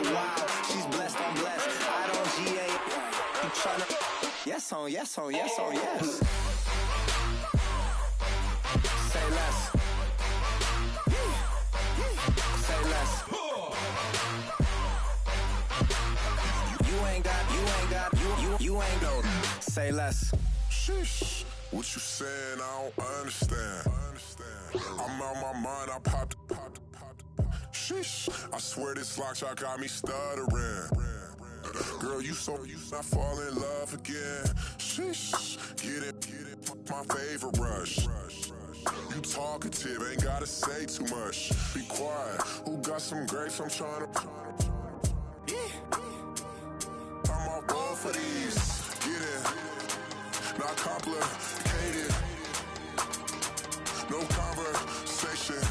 like wow, she's blessed, I'm blessed. I don't GA. You tryna? Yes on, yes on, yes on, yes. Say less. Say less. You ain't go. Say less. Sheesh. What you saying? I don't understand. I'm out my mind. I popped. Sheesh. I swear this lock shot got me stuttering. Girl, you not fall in love again. Sheesh. Get it. My favorite rush. You talkative, ain't gotta say too much. Be quiet. Who got some grapes? I'm trying to. I'm all ball for these. Get it. Not complicated. No conversation.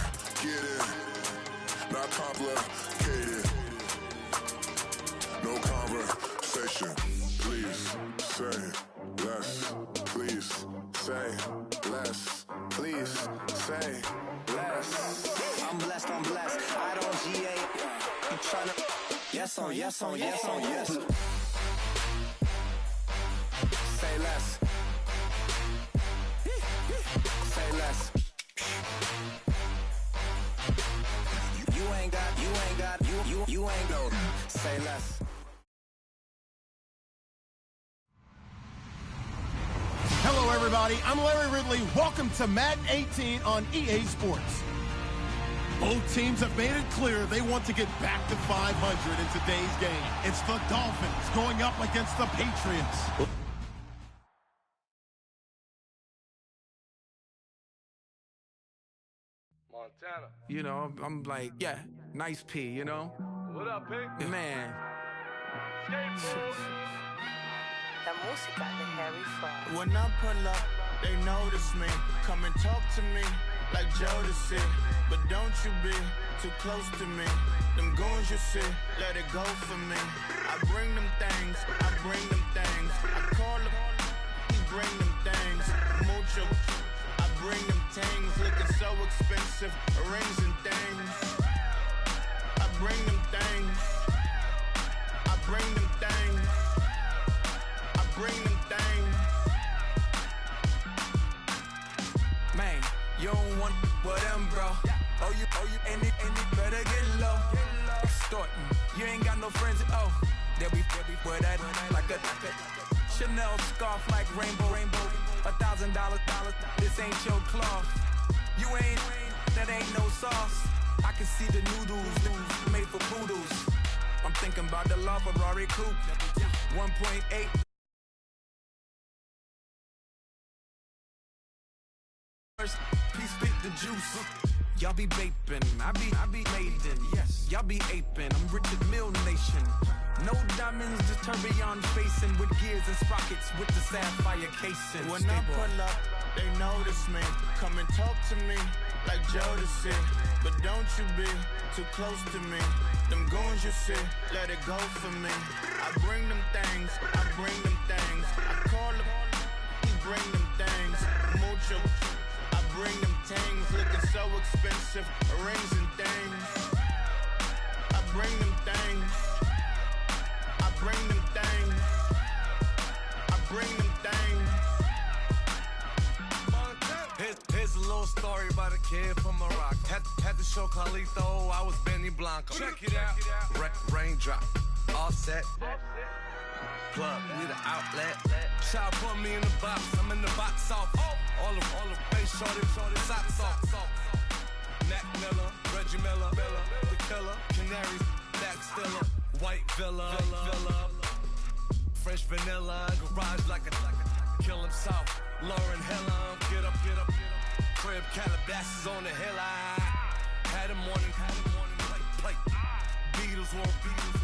Get it. Not complicated. No conversation. Please say less. Please say less. Please say less. I'm blessed, I'm blessed. I don't GA. You tryna? Yes on, yes on, yes on, yes. Say less. Say less. You ain't go. Say less. Hello, everybody. I'm Larry Ridley. Welcome to Madden 18 on EA Sports. Both teams have made it clear they want to get back to 500 in today's game. It's the Dolphins going up against the Patriots. Montana. You know, I'm like, yeah, nice P, you know? What up, Pink? Man. La música de Harry Fraud. When I pull up, they notice me. Come and talk to me like Jodeci. But don't you be too close to me. Them goons you see, let it go for me. I bring them things, I bring them things. I call them, he bring them things. Mucho, I bring them things. Looking so expensive, rings and things. I bring them things. I bring them things. I bring them things. Man, you don't want with them, bro. Oh, you, and it better get low. Extorting, you ain't got no friends. Oh, they'll be with that like a Chanel scarf like rainbow. $1,000, this ain't your cloth. You ain't, that ain't no sauce. I can see the noodles made for poodles. I'm thinking about the LaFerrari coupe, 1.8. Peace, spit the juice. Y'all be vaping, I be laden. Yes, y'all be aping. I'm Richard Mill Nation. No diamonds, just tourbillon facing with gears and sprockets with the sapphire casing. When I pull up, they notice me. Come and talk to me like Jodeci. But don't you be too close to me. Them goons you see, let it go for me. I bring them things, I bring them things. I call them, he bring them things. Mucho, I bring them things. Looking so expensive, rings and things. I bring them things. I bring them things. I bring them things. Here's a little story about a kid from Morocco. Had to show Carlito I was Benny Blanco. Check it out. Raindrop, offset. Plug, we the outlet. Shot put me in the box. I'm in the box off. All the face shorty, socks off. Mac Miller, Reggie Miller, the killer, Canaries, Back Stiller, White Villa, French vanilla, garage like a kill him soft. Lauren Hiller, get up. Crib Calabasas on the hill. I had a morning plate. Beatles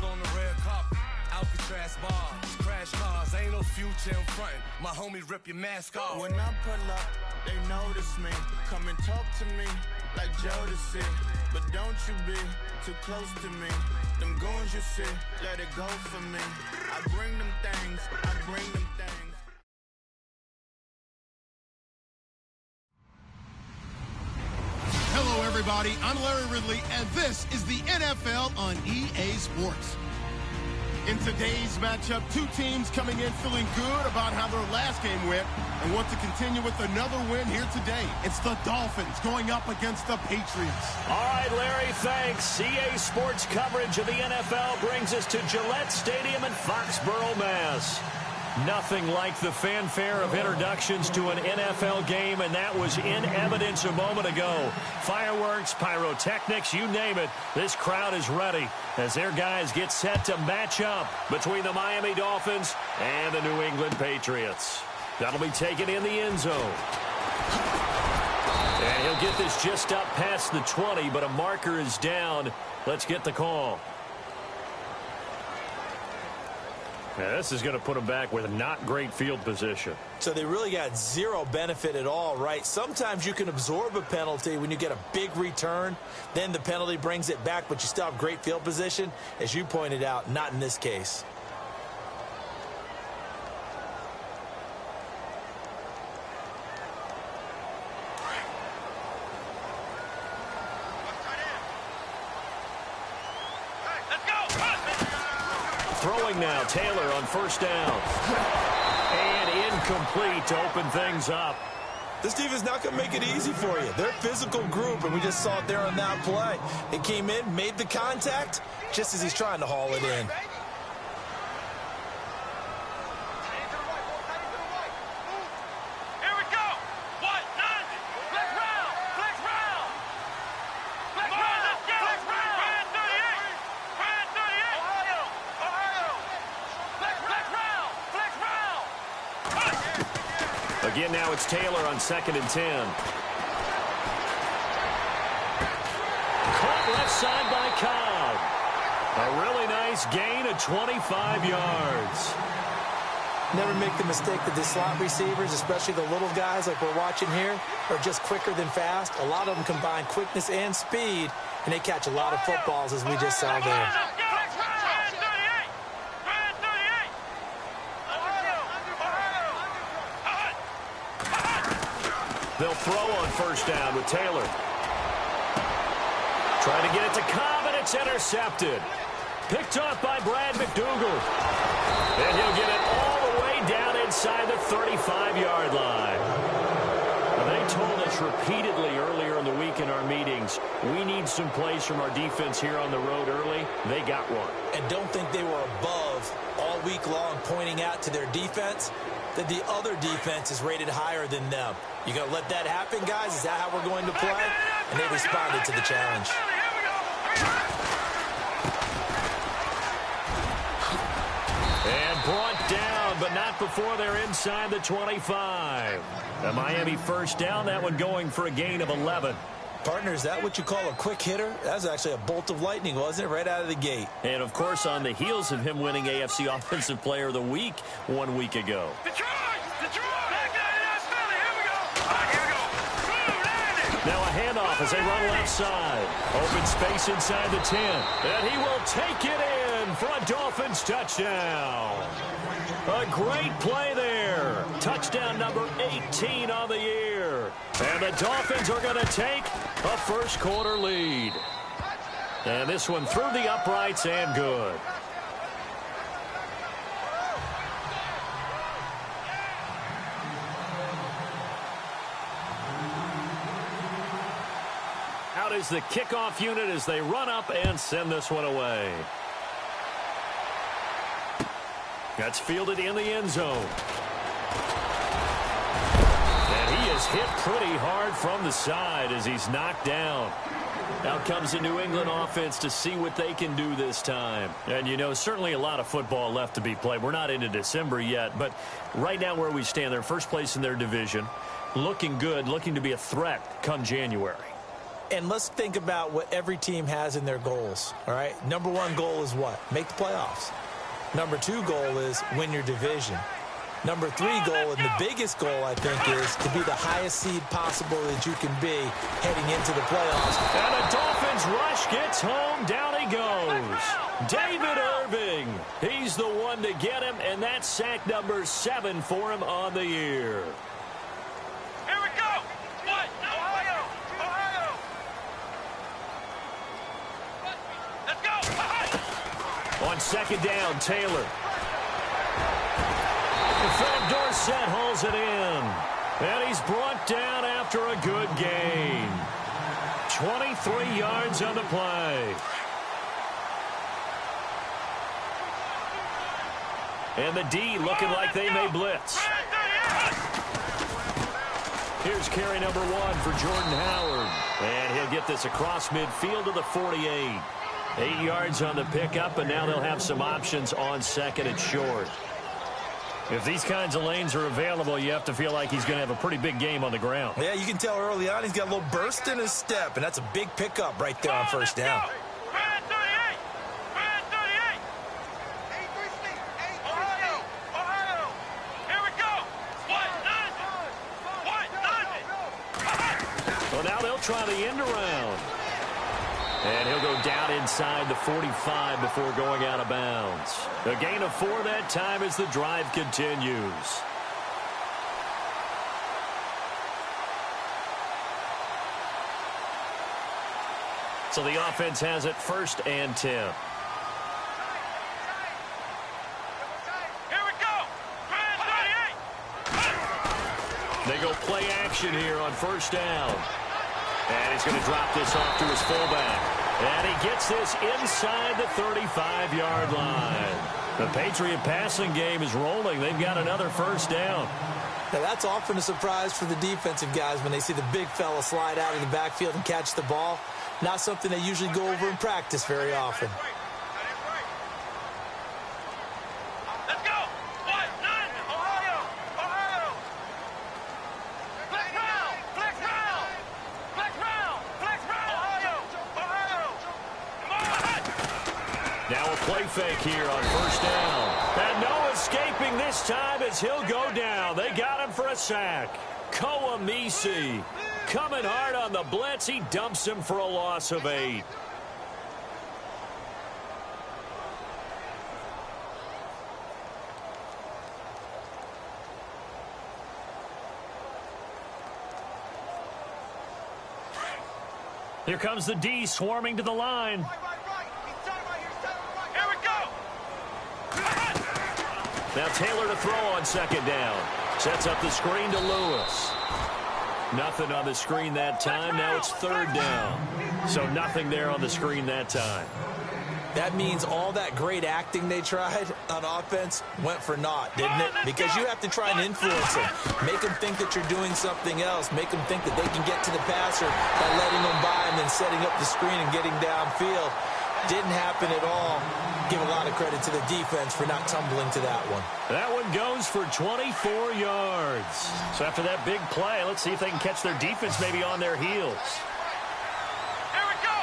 on the red carpet. Alcatraz bars, crash cars, ain't no future in front. My homies rip your mask off. When I pull up, they notice me. Come and talk to me like Jodeci. But don't you be too close to me. Them goons you see, let it go for me. I bring them things, I bring them things. Hello, everybody. everybody. I'm Larry Ridley, and this is the NFL on EA Sports. In today's matchup, two teams coming in feeling good about how their last game went and want to continue with another win here today. It's the Dolphins going up against the Patriots. All right, Larry, thanks. EA Sports coverage of the NFL brings us to Gillette Stadium in Foxborough, Mass. Nothing like the fanfare of introductions to an NFL game, and that was in evidence a moment ago. Fireworks, pyrotechnics, you name it. This crowd is ready as their guys get set to match up between the Miami Dolphins and the New England Patriots. That'll be taken in the end zone. And he'll get this just up past the 20, but a marker is down. Let's get the call. Yeah, this is going to put them back with not great field position. So they really got zero benefit at all, right? Sometimes you can absorb a penalty when you get a big return. Then the penalty brings it back, but you still have great field position. As you pointed out, not in this case. Throwing now, Taylor on first down. And incomplete to open things up. This defense not going to make it easy for you. They're a physical group, and we just saw it there on that play. It came in, made the contact, just as he's trying to haul it in. Again, now it's Taylor on 2nd and 10. Caught left side by Cobb. A really nice gain of 25 yards. Never make the mistake that the slot receivers, especially the little guys like we're watching here, are just quicker than fast. A lot of them combine quickness and speed, and they catch a lot of footballs, as we just saw there. They'll throw on first down with Taylor. Trying to get it to Cobb, and it's intercepted. Picked off by Brad McDougal. And he'll get it all the way down inside the 35-yard line. Now, they told us repeatedly earlier in the week in our meetings, we need some plays from our defense here on the road early. They got one. And don't think they were above all week long pointing out to their defense that the other defense is rated higher than them. You going to let that happen, guys? Is that how we're going to play? And they responded to the challenge. And brought down, but not before they're inside the 25. The Miami first down, that one going for a gain of 11. Partner, is that what you call a quick hitter? That was actually a bolt of lightning, wasn't it? Right out of the gate. And, of course, on the heels of him winning AFC Offensive Player of the Week 1 week ago. Now a handoff as they run left side. Open space inside the 10. And he will take it in for a Dolphins touchdown. A great play there. Touchdown number 18 on the year. And the Dolphins are going to take a first quarter lead. And this one through the uprights and good. Out is the kickoff unit as they run up and send this one away. That's fielded in the end zone. And he is hit pretty hard from the side as he's knocked down. Out comes the New England offense to see what they can do this time. And, you know, certainly a lot of football left to be played. We're not into December yet, but right now where we stand, they're first place in their division. Looking good, looking to be a threat come January. And let's think about what every team has in their goals, all right? Number one goal is what? Make the playoffs. Number two goal is win your division. Number three goal, and the biggest goal, I think, is to be the highest seed possible that you can be heading into the playoffs. And the Dolphins rush gets home. Down he goes. David Irving. He's the one to get him, and that's sack number 7 for him on the year. Here we go. What? Ohio. On second down, Taylor. Philip Dorsett hauls it in. And he's brought down after a good gain. 23 yards on the play. And the D looking like they may blitz. Here's carry number 1 for Jordan Howard. And he'll get this across midfield to the 48. 8 yards on the pickup, and now they'll have some options on second and short. If these kinds of lanes are available, you have to feel like he's going to have a pretty big game on the ground. Yeah, you can tell early on he's got a little burst in his step, and that's a big pickup right there on first down. Well, now they'll try the end around. And he'll go down inside the 45 before going out of bounds. A gain of 4 that time as the drive continues. So the offense has it 1st and 10. Here we go. They go play action here on first down. And he's going to drop this off to his fullback. And he gets this inside the 35-yard line. The Patriot passing game is rolling. They've got another first down. Now, that's often a surprise for the defensive guys when they see the big fella slide out of the backfield and catch the ball. Not something they usually go over in practice very often. Now a play fake here on first down. And no escaping this time as he'll go down. They got him for a sack. Koamisi coming hard on the blitz. He dumps him for a loss of 8. Here comes the D swarming to the line. Now Taylor to throw on second down. Sets up the screen to Lewis. Nothing on the screen that time. Now it's 3rd down. So nothing there on the screen that time. That means all that great acting they tried on offense went for naught, didn't it? Because you have to try and influence them. Make them think that you're doing something else. Make them think that they can get to the passer by letting them by and then setting up the screen and getting downfield. Didn't happen at all. Give a lot of credit to the defense for not tumbling to that one. That one goes for 24 yards. So after that big play, let's see if they can catch their defense maybe on their heels. Here we go.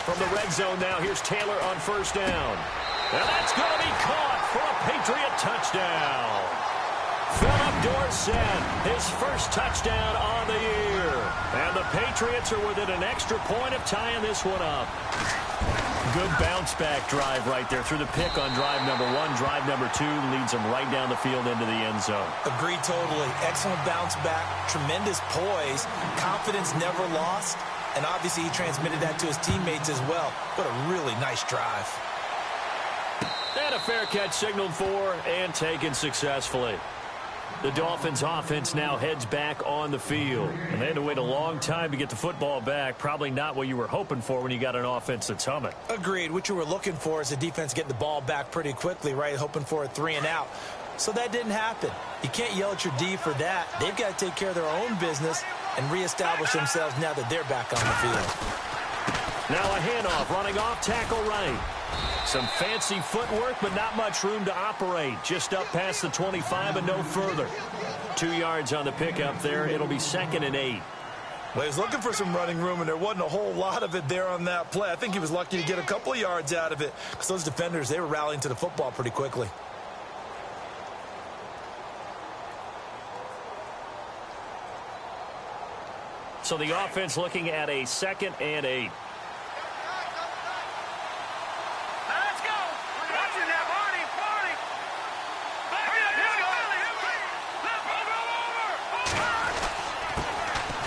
From the red zone now, here's Taylor on first down. And that's going to be caught for a Patriot touchdown. Philip Dorsett, his first touchdown on the year. And the Patriots are within an extra point of tying this one up. Good bounce-back drive right there through the pick on drive number 1. Drive number 2 leads them right down the field into the end zone. Agreed totally. Excellent bounce-back, tremendous poise, confidence never lost, and obviously he transmitted that to his teammates as well. What a really nice drive. And a fair catch signaled for and taken successfully. The Dolphins offense now heads back on the field. And they had to wait a long time to get the football back. Probably not what you were hoping for when you got an offense that's humming. Agreed. What you were looking for is the defense getting the ball back pretty quickly, right? Hoping for a 3 and out. So that didn't happen. You can't yell at your D for that. They've got to take care of their own business and reestablish themselves now that they're back on the field. Now a handoff, running off tackle right. Some fancy footwork, but not much room to operate. Just up past the 25 and no further. 2 yards on the pickup there. It'll be 2nd and 8. Well, he was looking for some running room, and there wasn't a whole lot of it there on that play. I think he was lucky to get a couple of yards out of it because those defenders, they were rallying to the football pretty quickly. So the offense looking at a 2nd and 8.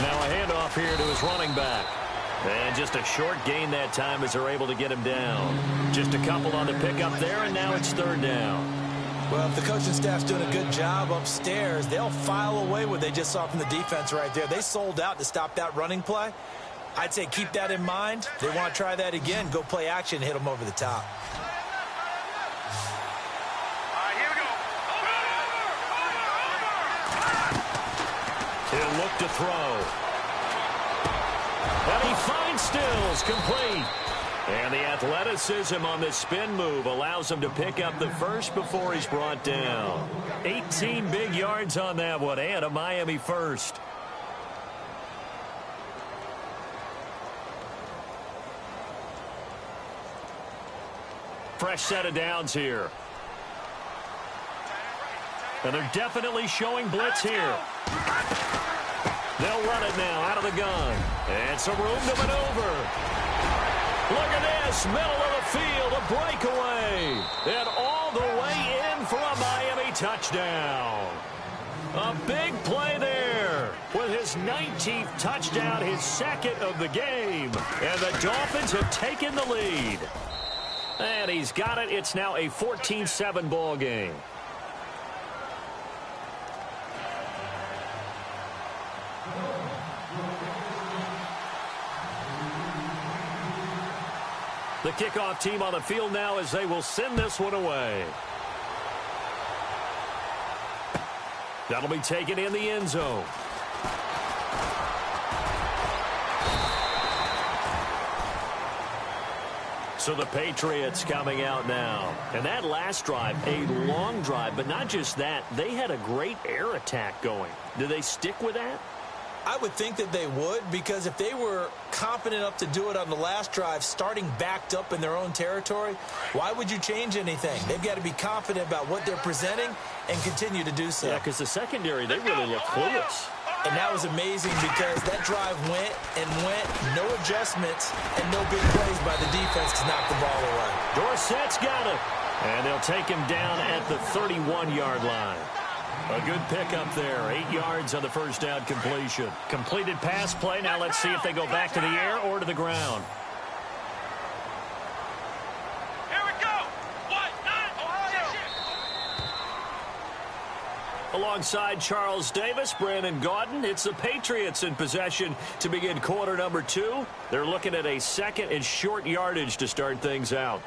Now a handoff here to his running back. And just a short gain that time as they're able to get him down. Just a couple on the pickup there, and now it's third down. Well, if the coaching staff's doing a good job upstairs, they'll file away what they just saw from the defense right there. They sold out to stop that running play. I'd say keep that in mind. They want to try that again. Go play action, hit them over the top. He'll look to throw. And he finds Stills, complete. And the athleticism on this spin move allows him to pick up the first before he's brought down. 18 big yards on that one, and a Miami first. Fresh set of downs here. And they're definitely showing blitz here. They'll run it now out of the gun. And some room to maneuver. Look at this, middle of the field, a breakaway. And all the way in for a Miami touchdown. A big play there with his 19th touchdown, his second of the game. And the Dolphins have taken the lead. And he's got it. It's now a 14-7 ball game. The kickoff team on the field now as they will send this one away. That'll be taken in the end zone. So the Patriots coming out now. And that last drive, a long drive, but not just that. They had a great air attack going. Do they stick with that? I would think that they would, because if they were confident enough to do it on the last drive, starting backed up in their own territory, why would you change anything? They've got to be confident about what they're presenting and continue to do so. Yeah, because the secondary, they really look clueless. And that was amazing because that drive went and went, no adjustments, and no big plays by the defense to knock the ball away. Dorsett's got it. And they'll take him down at the 31-yard line. A good pickup there. 8 yards on the first down completion. Completed pass play. Now let's see if they go back to the air or to the ground. Here we go. 1-9, Ohio. Alongside Charles Davis, Brandon Gaudin, it's the Patriots in possession to begin quarter number 2. They're looking at a second and short yardage to start things out.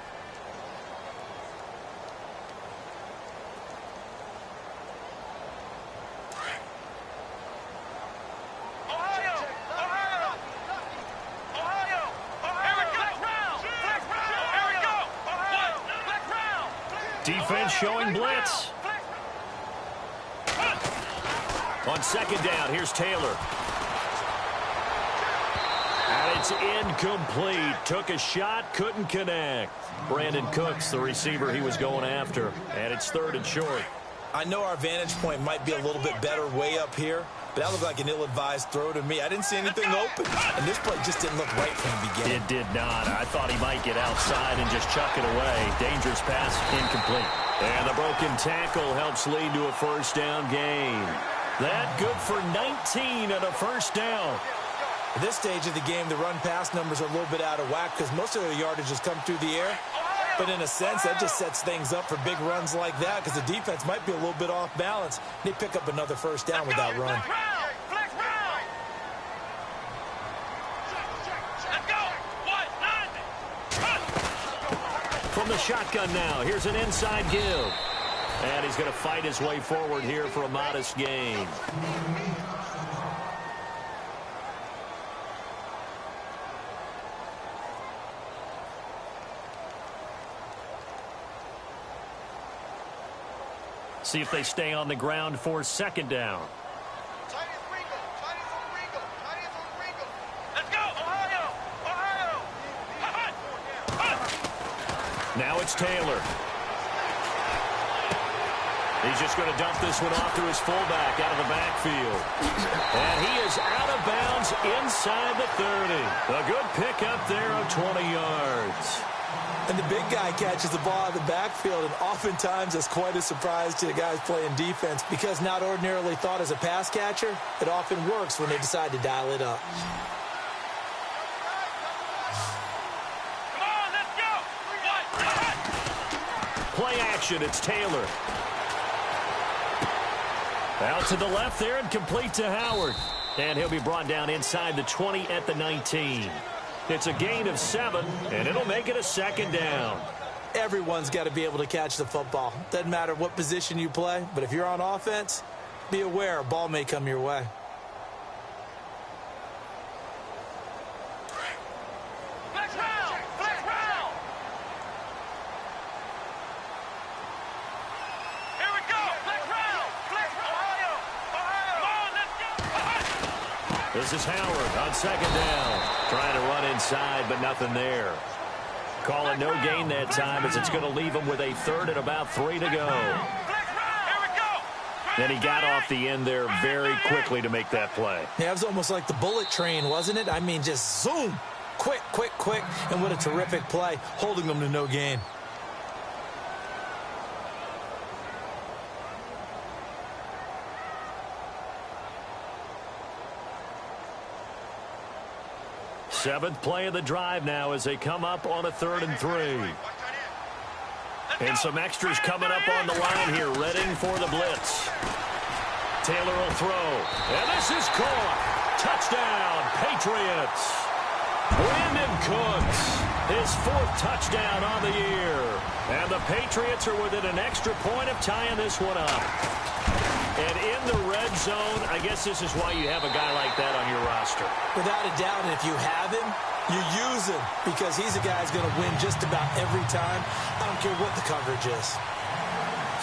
Defense showing blitz. On second down, here's Taylor. And it's incomplete. Took a shot, couldn't connect. Brandon Cooks, the receiver he was going after. And it's third and short. I know our vantage point might be a little bit better way up here, but that looked like an ill-advised throw to me. I didn't see anything open, and this play just didn't look right from the beginning. It did not. I thought he might get outside and just chuck it away. Dangerous pass, incomplete. And the broken tackle helps lead to a first down gain. That good for 19 and a first down. At this stage of the game, the run-pass numbers are a little bit out of whack because most of their yardage has come through the air. But in a sense, that just sets things up for big runs like that because the defense might be a little bit off balance. They pick up another first down with that run. From the shotgun now, here's an inside give. And he's going to fight his way forward here for a modest gain. See if they stay on the ground for second down. Let's go, Ohio! Now it's Taylor. He's just going to dump this one off to his fullback out of the backfield. And he is out of bounds inside the 30. A good pickup there of 20 yards. And the big guy catches the ball out of the backfield, and oftentimes it's quite a surprise to the guys playing defense because not ordinarily thought as a pass catcher, it often works when they decide to dial it up. Play action. It's Taylor. Out to the left there and complete to Howard. And he'll be brought down inside the 20 at the 19. It's a gain of 7, and it'll make it a second down. Everyone's got to be able to catch the football. Doesn't matter what position you play, but if you're on offense, be aware a ball may come your way. This is Howard on second down. Trying to run inside, but nothing there. Call it no gain that time as it's going to leave him with a 3rd and about 3 to go. And he got off the end there very quickly to make that play. Yeah, it was almost like the bullet train, wasn't it? I mean, just zoom. Quick, quick, quick. And what a terrific play, holding them to no gain. Seventh play of the drive now as they come up on a 3rd and 3. And some extras coming up on the line here, readying for the blitz. Taylor will throw. And this is caught. Touchdown, Patriots. Brandon Cooks, his 4th touchdown on the year. And the Patriots are within an extra point of tying this one up. And in the red zone, I guess this is why you have a guy like that on your roster. Without a doubt, and if you have him, you use him because he's a guy who's going to win just about every time. I don't care what the coverage is.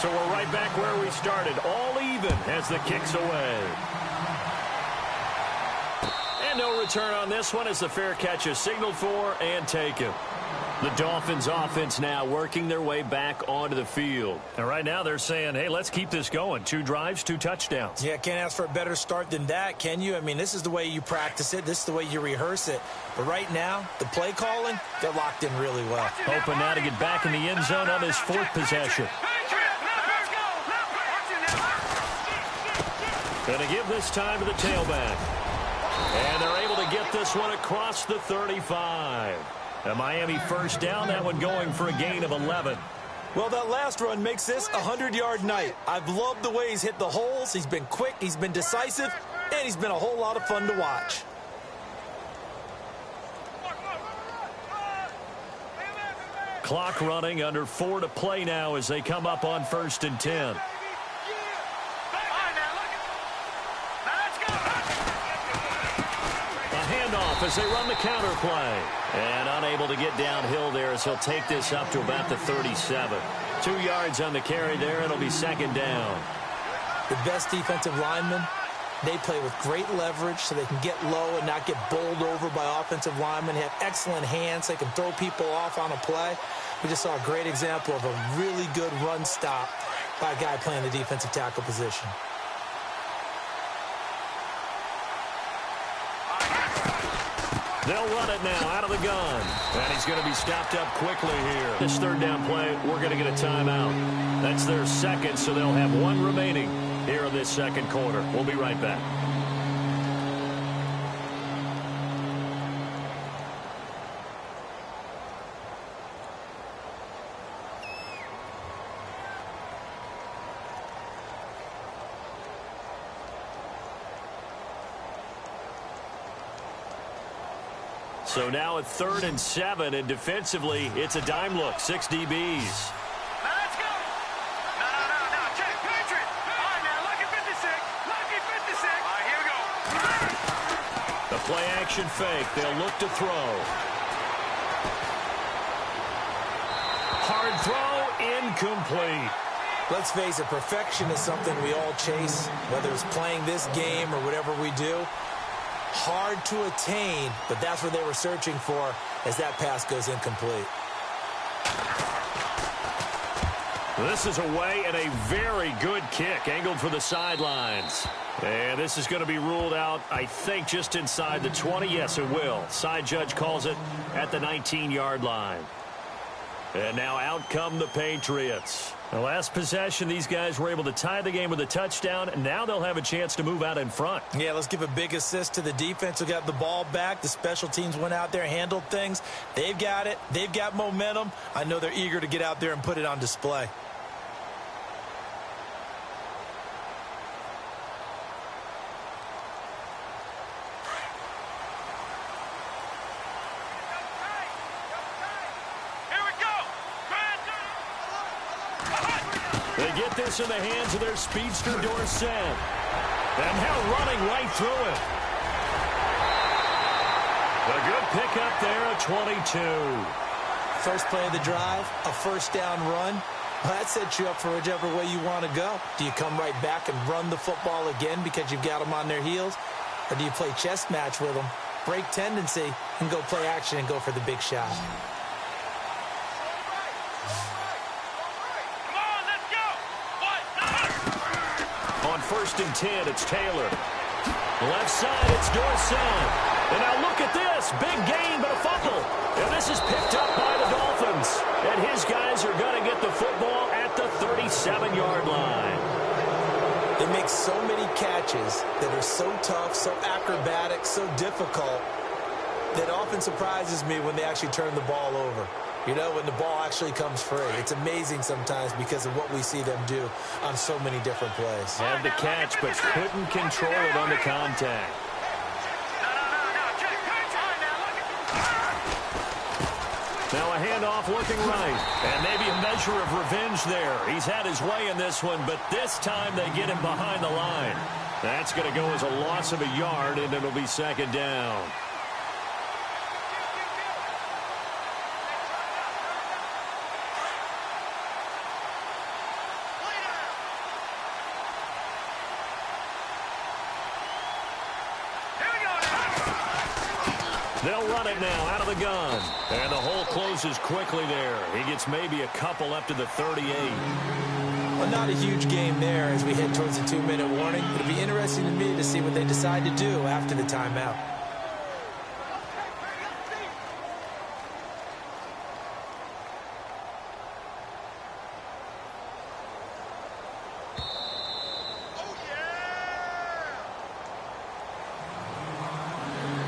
So we're right back where we started, all even as the kick's away. And no return on this one as the fair catch is signaled for and taken. The Dolphins offense now working their way back onto the field. And right now they're saying, hey, let's keep this going. 2 drives, 2 touchdowns. Yeah, can't ask for a better start than that, can you? I mean, this is the way you practice it. This is the way you rehearse it. But right now, the play calling, they're locked in really well. Hoping now to get back in the end zone on his 4th possession. Going to give this time to the tailback. And they're able to get this one across the 35. A Miami first down, that one going for a gain of 11. Well, that last run makes this a 100-yard night. I've loved the way he's hit the holes. He's been quick, he's been decisive, and he's been a whole lot of fun to watch. Clock running, under 4 to play now as they come up on 1st and 10. As they run the counter play. And unable to get downhill there as he'll take this up to about the 37. 2 yards on the carry there. It'll be second down. The best defensive linemen, they play with great leverage so they can get low and not get bowled over by offensive linemen. They have excellent hands. They can throw people off on a play. We just saw a great example of a really good run stop by a guy playing the defensive tackle position. They'll run it now out of the gun. And he's going to be stopped up quickly here. This 3rd down play, we're going to get a timeout. That's their 2nd, so they'll have 1 remaining here in this 2nd quarter. We'll be right back. So now at 3rd and 7, and defensively, it's a dime look. 6 DBs. Now let's go. No. Check. Patriot. All right, now, lucky 56. Lucky 56. All right, here we go. The play action fake. They'll look to throw. Hard throw, incomplete. Let's face it, perfection is something we all chase, whether it's playing this game or whatever we do. Hard to attain, but that's what they were searching for as that pass goes incomplete. This is away and a very good kick, angled for the sidelines. And this is going to be ruled out, I think, just inside the 20. Yes, it will. Side judge calls it at the 19-yard line. And now out come the Patriots. The last possession, these guys were able to tie the game with a touchdown, and now they'll have a chance to move out in front. Yeah, let's give a big assist to the defense who got the ball back. The special teams went out there, handled things. They've got it. They've got momentum. I know they're eager to get out there and put it on display. They get this in the hands of their speedster, Dorsett. And now running right through it. A good pickup there at 22. First play of the drive, a first down run. Well, that sets you up for whichever way you want to go. Do you come right back and run the football again because you've got them on their heels? Or do you play chess match with them, break tendency, and go play action and go for the big shot? First and 10, it's Taylor. Left side, it's Dorsett. And now look at this. Big gain, but a fumble. And this is picked up by the Dolphins. And his guys are going to get the football at the 37-yard line. They make so many catches that are so tough, so acrobatic, so difficult, that often surprises me when they actually turn the ball over. You know, when the ball actually comes free. It's amazing sometimes because of what we see them do on so many different plays. Had the catch, but couldn't control it on the contact. Now a handoff looking right. And maybe a measure of revenge there. He's had his way in this one, but this time they get him behind the line. That's going to go as a loss of a yard, and it'll be second down. They'll run it now out of the gun. And the hole closes quickly there. He gets maybe a couple up to the 38. Well, not a huge game there as we head towards the 2-minute warning. It'll be interesting to me to see what they decide to do after the timeout.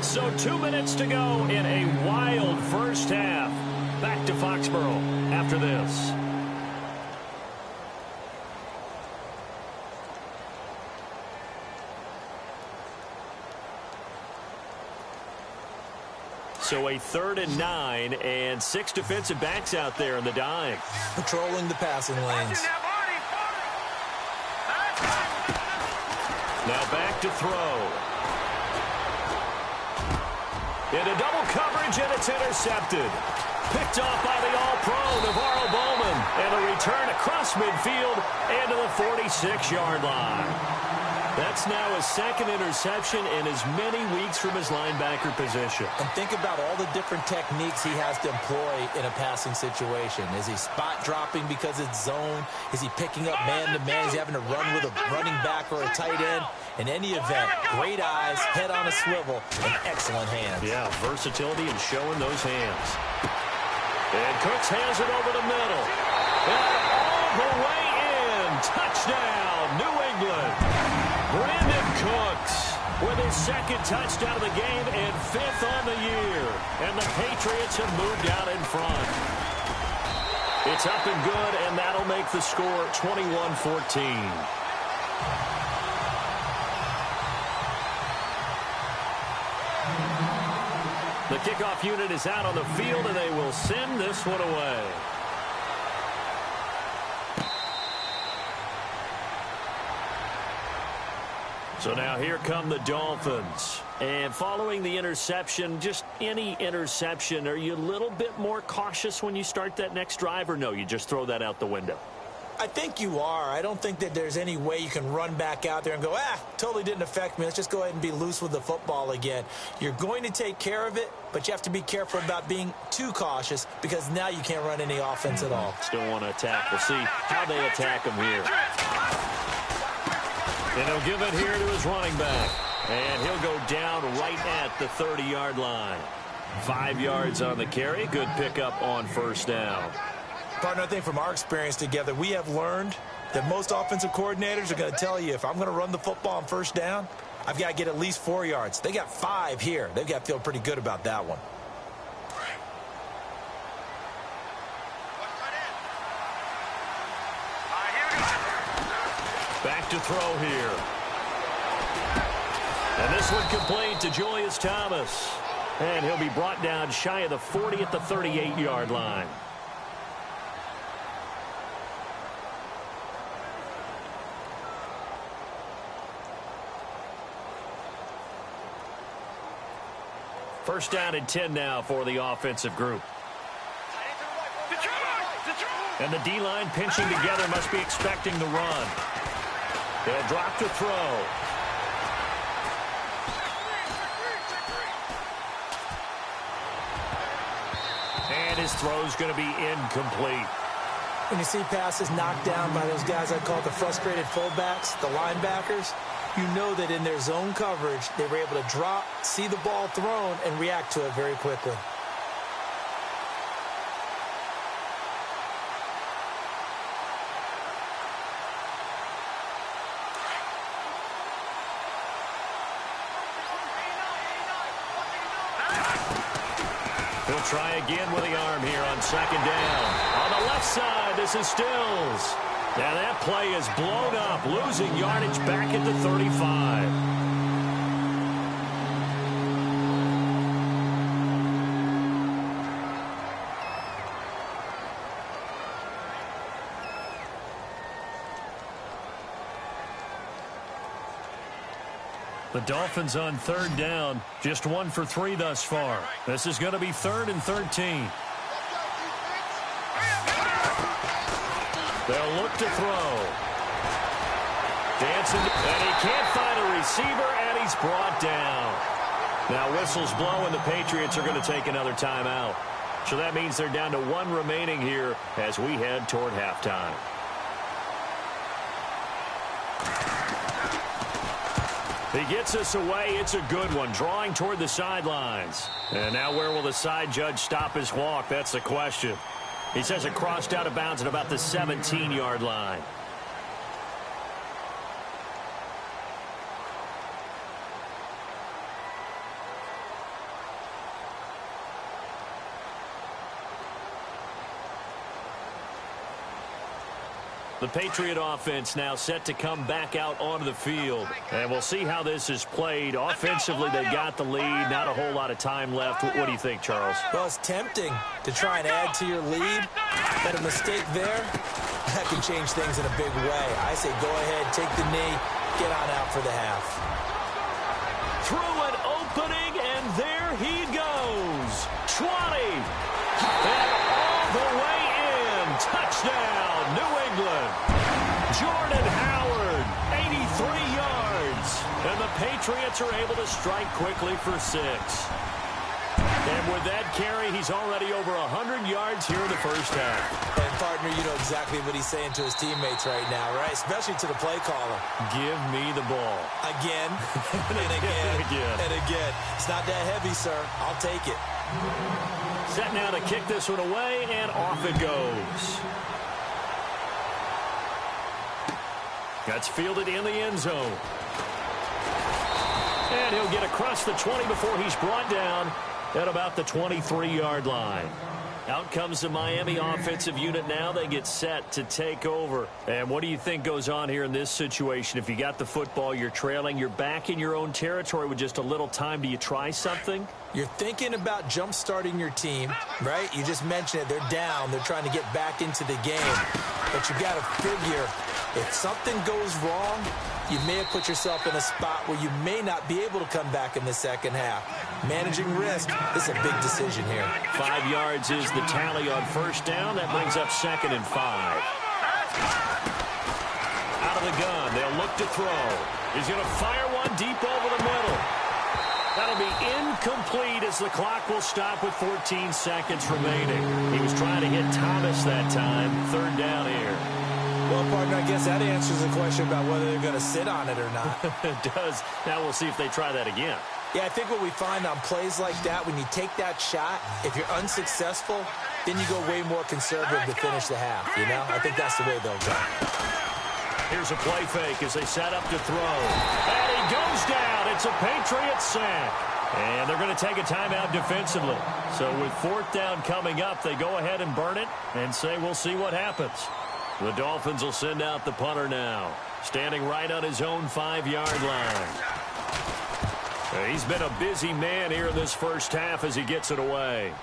So 2 minutes to go in a wild first half. Back to Foxborough after this. So a 3rd and 9 and 6 defensive backs out there in the dime. Patrolling the passing lanes. Now back to throw. Into double coverage, and it's intercepted. Picked off by the all-pro, Navarro Bowman. And a return across midfield and to the 46-yard line. That's now his 2nd interception in as many weeks from his linebacker position. And think about all the different techniques he has to employ in a passing situation. Is he spot dropping because it's zone? Is he picking up man-to-man? Is he having to run with a running back or a tight end? In any event, great eyes, head on a swivel, and excellent hands. Yeah, versatility and showing those hands. And Cooks hands it over the middle. And all the way in. Touchdown, New England. Brandon Cooks with his 2nd touchdown of the game and 5th on the year. And the Patriots have moved out in front. It's up and good, and that'll make the score 21-14. The kickoff unit is out on the field, and they will send this one away. So now here come the Dolphins. And following the interception, just any interception, are you a little bit more cautious when you start that next drive, or no, you just throw that out the window? I think you are. I don't think that there's any way you can run back out there and go, totally didn't affect me. Let's just go ahead and be loose with the football again. You're going to take care of it, but you have to be careful about being too cautious because now you can't run any offense at all. Still want to attack. We'll see how they attack him here. And he'll give it here to his running back. And he'll go down right at the 30-yard line. 5 yards on the carry. Good pickup on first down. Partner, I think from our experience together, we have learned that most offensive coordinators are going to tell you, if I'm going to run the football on first down, I've got to get at least 4 yards. They got 5 here. They've got to feel pretty good about that one. Back to throw here. And this one complete to Julius Thomas. And he'll be brought down shy of the 40 at the 38-yard line. First down and 10 now for the offensive group. And the D-line pinching together, must be expecting the run. They'll drop to throw. And his throw's going to be incomplete. When you see passes knocked down by those guys I call the frustrated fullbacks, the linebackers, you know that in their zone coverage, they were able to drop, see the ball thrown, and react to it very quickly. He'll try again with the arm here on second down. On the left side, this is Stills. Now that play is blown up, losing yardage back at the 35. The Dolphins on third down, just 1 for 3 thus far. This is going to be 3rd and 13. They'll look to throw. Dancing, and he can't find a receiver, and he's brought down. Now whistles blow, and the Patriots are going to take another timeout. So that means they're down to 1 remaining here as we head toward halftime. He gets us away. It's a good one, drawing toward the sidelines. And now where will the side judge stop his walk? That's the question. He says it crossed out of bounds at about the 17-yard line. The Patriot offense now set to come back out onto the field. And we'll see how this is played. Offensively, they got the lead. Not a whole lot of time left. What do you think, Charles? Well, it's tempting to try and add to your lead. But a mistake there, that can change things in a big way. I say go ahead, take the knee, get on out for the half. Through an opening, and there he goes. 20. And all the way in. Touchdown, New England. Jordan Howard, 83 yards. And the Patriots are able to strike quickly for 6. And with that carry, he's already over 100 yards here in the first half. And, partner, you know exactly what he's saying to his teammates right now, right? Especially to the play caller. Give me the ball. Again, and again, and again. It's not that heavy, sir. I'll take it. Set now to kick this one away, and off it goes. That's fielded in the end zone. And he'll get across the 20 before he's brought down at about the 23-yard line. Out comes the Miami offensive unit now. They get set to take over. And what do you think goes on here in this situation? If you got the football, you're trailing, you're back in your own territory with just a little time. Do you try something? You're thinking about jump-starting your team, right? You just mentioned it. They're down. They're trying to get back into the game. But you got to figure, if something goes wrong, you may have put yourself in a spot where you may not be able to come back in the second half. Managing risk is a big decision here. 5 yards is the tally on first down. That brings up 2nd and 5. Out of the gun, they'll look to throw. He's going to fire one deep over the middle. That'll be incomplete as the clock will stop with 14 seconds remaining. He was trying to hit Thomas that time. 3rd down here. Well, partner, I guess that answers the question about whether they're going to sit on it or not. It does. Now we'll see if they try that again. Yeah, I think what we find on plays like that, when you take that shot, if you're unsuccessful, then you go way more conservative to finish the half, you know? I think that's the way they'll go. Here's a play fake as they set up to throw. And he goes down. It's a Patriots sack. And they're going to take a timeout defensively. So with 4th down coming up, they go ahead and burn it and say we'll see what happens. The Dolphins will send out the punter now, standing right on his own 5-yard line. He's been a busy man here in this first half as he gets it away.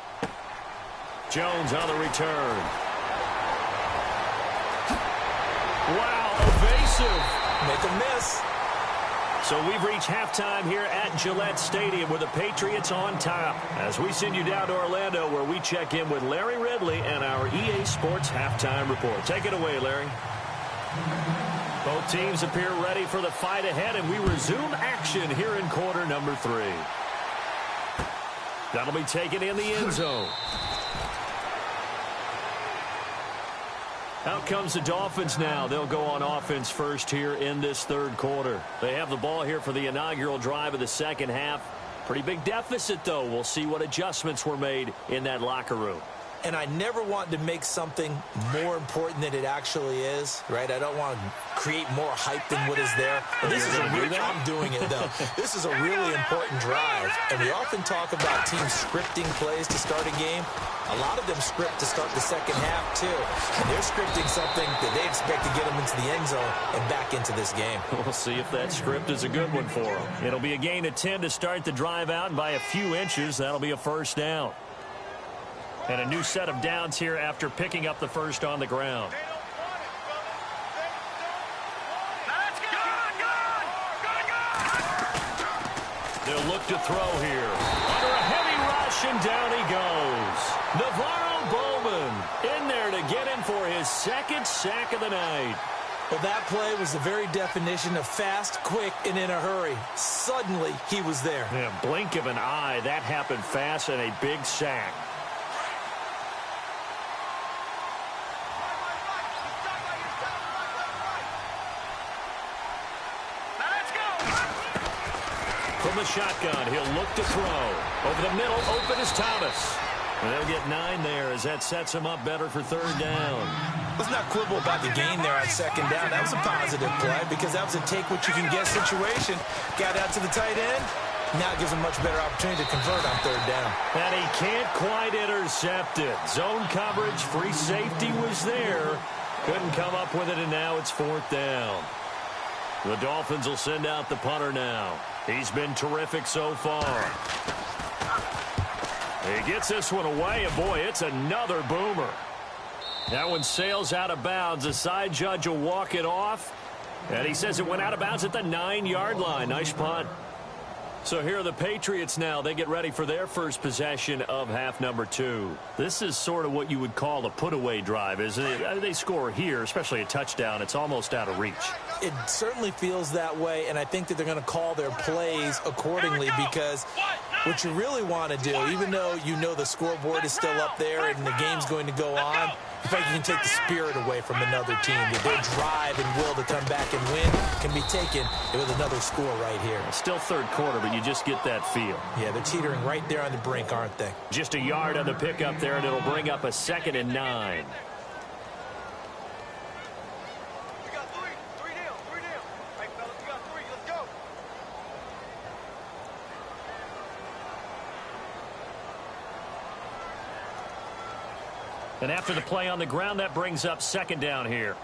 Jones on the return. Wow, evasive. Make a miss. So we've reached halftime here at Gillette Stadium with the Patriots on top. As we send you down to Orlando where we check in with Larry Ridley and our EA Sports Halftime Report. Take it away, Larry. Both teams appear ready for the fight ahead, and we resume action here in quarter number 3. That'll be taken in the end zone. Out comes the Dolphins now. They'll go on offense first here in this 3rd quarter. They have the ball here for the inaugural drive of the second half. Pretty big deficit, though. We'll see what adjustments were made in that locker room. And I never want to make something more important than it actually is, right? I don't want to create more hype than what is there. But this is a really, I'm doing it, though. This is a really important drive. And we often talk about teams scripting plays to start a game. A lot of them script to start the second half, too. And they're scripting something that they expect to get them into the end zone and back into this game. We'll see if that script is a good one for them. It'll be a gain of 10 to start the drive out, and by a few inches, that'll be a first down. And a new set of downs here after picking up the first on the ground. They'll look to throw here. Under a heavy rush, and down he goes. Navarro Bowman in there to get him for his 2nd sack of the night. Well, that play was the very definition of fast, quick, and in a hurry. Suddenly, he was there. Yeah, blink of an eye. That happened fast and a big sack. From the shotgun, he'll look to throw. Over the middle, open is Thomas. And they'll get 9 there as that sets him up better for 3rd down. Let's not quibble about the gain there on 2nd down. That was a positive play because that was a take-what-you-can-get situation. Got out to the tight end. Now it gives him a much better opportunity to convert on 3rd down. And he can't quite intercept it. Zone coverage, free safety was there. Couldn't come up with it, and now it's 4th down. The Dolphins will send out the punter now. He's been terrific so far. He gets this one away, and boy, it's another boomer. That one sails out of bounds. The side judge will walk it off, and he says it went out of bounds at the 9-yard line. Nice punt. So here are the Patriots now. They get ready for their first possession of half number 2. This is sort of what you would call a put-away drive, isn't it? They score here, especially a touchdown. It's almost out of reach. It certainly feels that way, and I think that they're going to call their plays accordingly because what you really want to do, even though you know the scoreboard is still up there and the game's going to go on, in fact, you can take the spirit away from another team. Their drive and will to come back and win can be taken with another score right here. It's still 3rd quarter, but you just get that feel. Yeah, they're teetering right there on the brink, aren't they? Just a yard on the pickup there, and it'll bring up a 2nd and 9. And after the play on the ground, that brings up 2nd down here.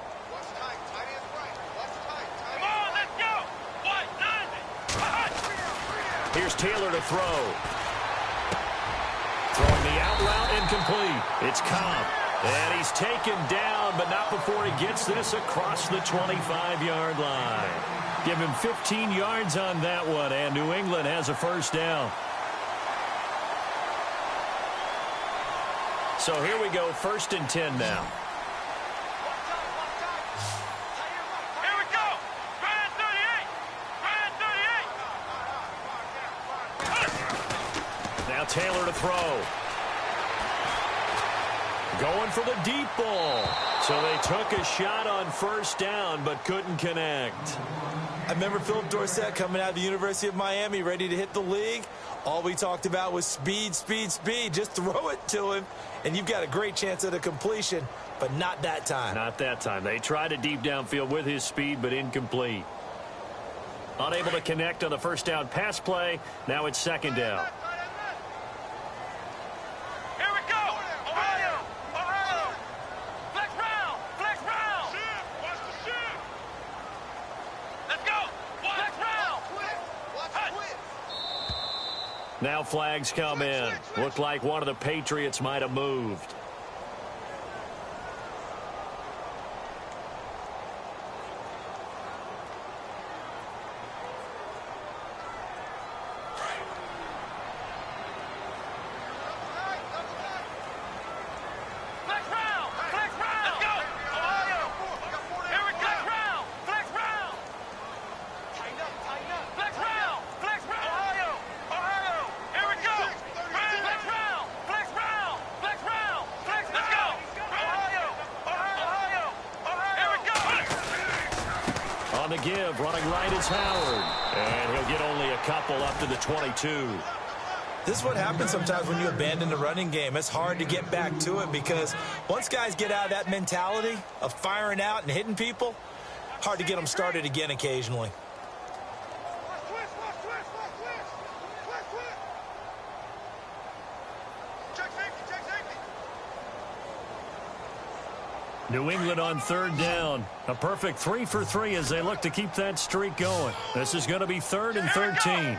Here's Taylor to throw. Throwing the out route incomplete. It's Cobb. And he's taken down, but not before he gets this across the 25-yard line. Give him 15 yards on that one, and New England has a first down. So here we go, 1st and 10 now. Here we go. Right at 38. Now Taylor to throw. Going for the deep ball. So they took a shot on first down, but couldn't connect. I remember Philip Dorsett coming out of the University of Miami, ready to hit the league. All we talked about was speed, speed, speed. Just throw it to him, and you've got a great chance at a completion, but not that time. Not that time. They tried a deep downfield with his speed, but incomplete. Unable to connect on the first down pass play. Now it's second down. Here we go. Ohio. Ohio. Flex round. Flex round. Watch the shift. Let's go. Flex round. Watch the quick. Now flags come in. Looked like one of the Patriots might have moved. On the give, running right is Howard. And he'll get only a couple up to the 22. This is what happens sometimes when you abandon the running game. It's hard to get back to it because once guys get out of that mentality of firing out and hitting people, hard to get them started again occasionally. New England on third down. A perfect 3 for 3 as they look to keep that streak going. This is going to be 3rd and 13.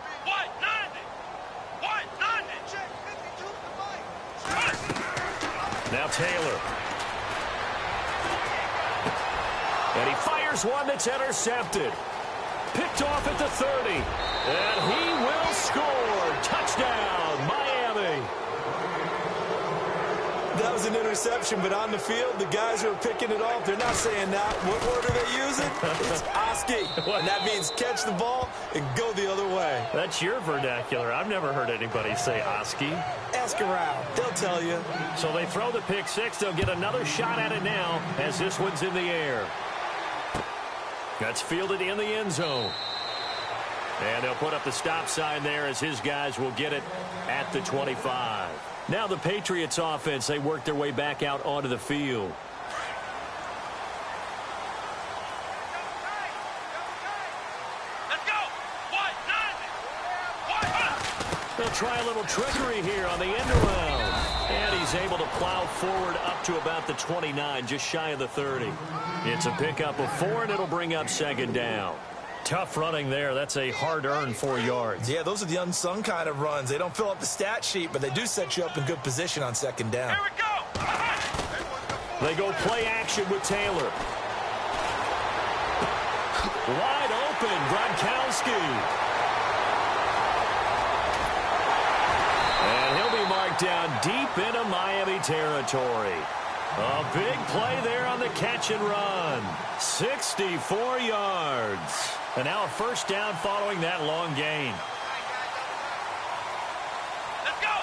Now Taylor. And he fires one that's intercepted. Picked off at the 30. And he will score. Touchdown, Miami. That was an interception, but on the field, the guys who are picking it off, they're not saying that. What word are they using? It's Oski. And that means catch the ball and go the other way. That's your vernacular. I've never heard anybody say Oski. Ask around. They'll tell you. So they throw the pick six. They'll get another shot at it now as this one's in the air. That's fielded in the end zone. And they'll put up the stop sign there as his guys will get it at the 25. Now the Patriots offense, they work their way back out onto the field. Let's go. They'll try a little trickery here on the end around. And he's able to plow forward up to about the 29, just shy of the 30. It's a pickup of 4, and it'll bring up second down. Tough running there. That's a hard-earned 4 yards. Yeah, those are the unsung kind of runs. They don't fill up the stat sheet, but they do set you up in good position on second down. Here we go. They go play action with Taylor. Wide open, Gronkowski. And he'll be marked down deep into Miami territory. A big play there on the catch and run. 64 yards. And now a first down following that long gain. Let's go.